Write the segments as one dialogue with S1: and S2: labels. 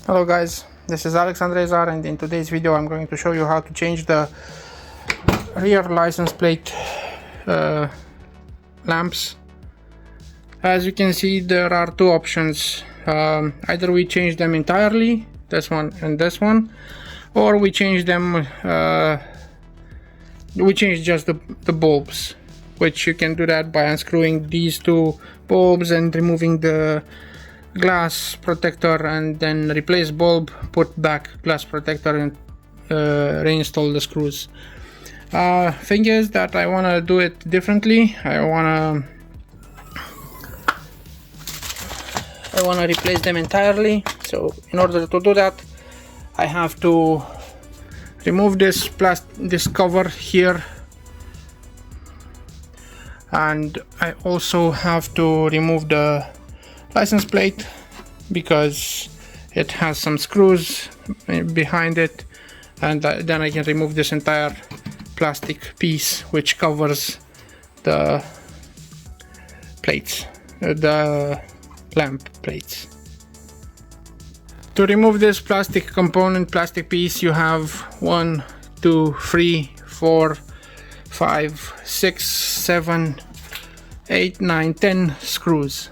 S1: Hello guys, this is Alexandrezar, and in today's video I'm going to show you how to change the rear license plate lamps. As you can see, there are two options. Either we change them entirely, this one and this one, or we change them, we change just the bulbs, which you can do that by unscrewing these two bulbs and removing the glass protector, and then replace bulb, put back glass protector, and reinstall the screws. Thing is that I want to do it differently. I want to replace them entirely. So in order to do that, I have to remove this cover here, and I also have to remove the license plate because it has some screws behind it, and then I can remove this entire plastic piece which covers the plates, the lamp plates. To remove this plastic piece, you have 1, 2, 3, 4, 5, 6, 7, 8, 9, 10 screws.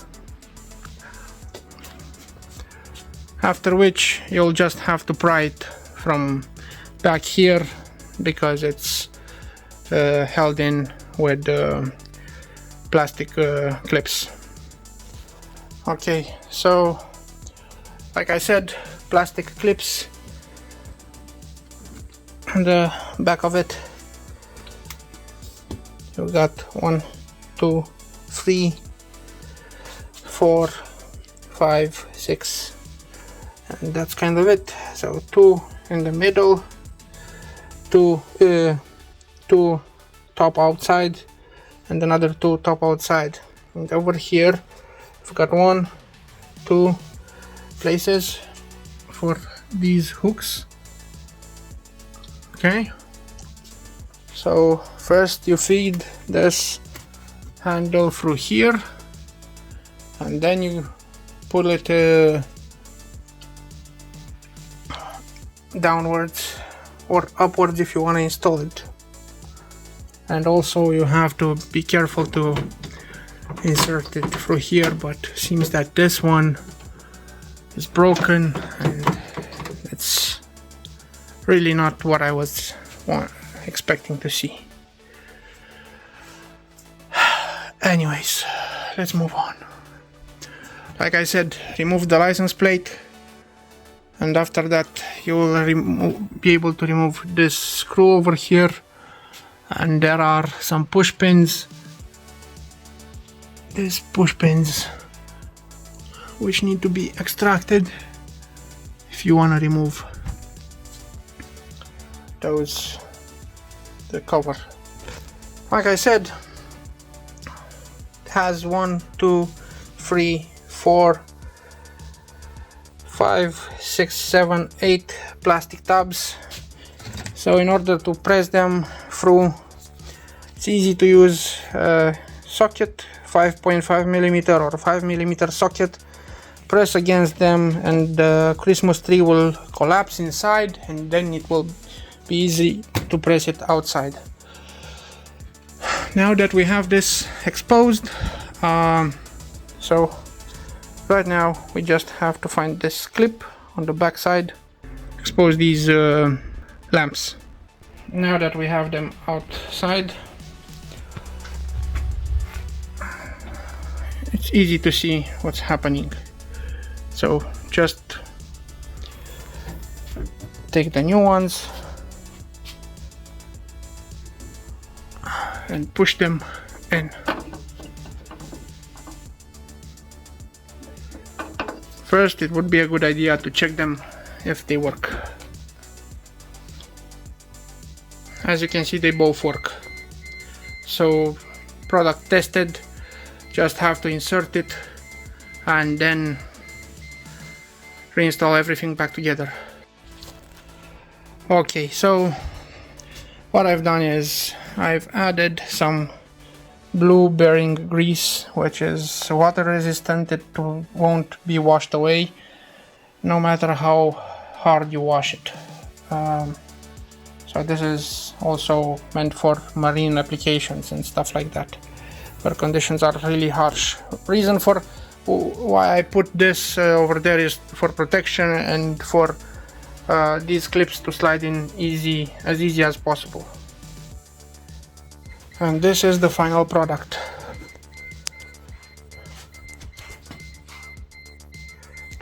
S1: After which you'll just have to pry it from back here because it's held in with plastic clips. Okay, so like I said, plastic clips on the back of it. You got 1, 2, 3, 4, 5, 6, and that's kind of it. So 2 in the middle, 2 top outside, and another 2 top outside. And over here I've got 1, 2 places for these hooks. Okay, so first you feed this handle through here, and then you pull it downwards or upwards if you want to install it. And also you have to be careful to insert it through here, but seems that this one is broken and it's really not what I was expecting to see. Anyways, let's move on. Like I said, remove the license plate, and after that you will be able to remove this screw over here, and there are some push pins. These push pins which need to be extracted if you want to remove the cover. Like I said, it has 1, 2, 3, 4, 5, 6, 7, 8 plastic tabs. So in order to press them through, it's easy to use socket, 5.5mm or 5mm socket. Press against them and the Christmas tree will collapse inside, and then it will be easy to press it outside. Now that we have this exposed, so right now we just have to find this clip on the back side, expose these lamps. Now that we have them outside, it's easy to see what's happening. So just take the new ones and push them in. First, it would be a good idea to check them if they work. As you can see, they both work. So product tested, just have to insert it and then reinstall everything back together. Okay, so what I've done is I've added some blue bearing grease, which is water resistant, it won't be washed away. no matter how hard you wash it. So this is also meant for marine applications and stuff like that, where conditions are really harsh. Reason for why I put this over there is for protection and for these clips to slide in as easy as possible. And this is the final product.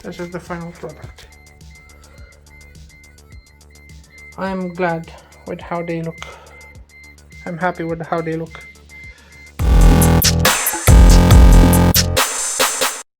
S1: This is the final product. I'm glad with how they look. I'm happy with how they look.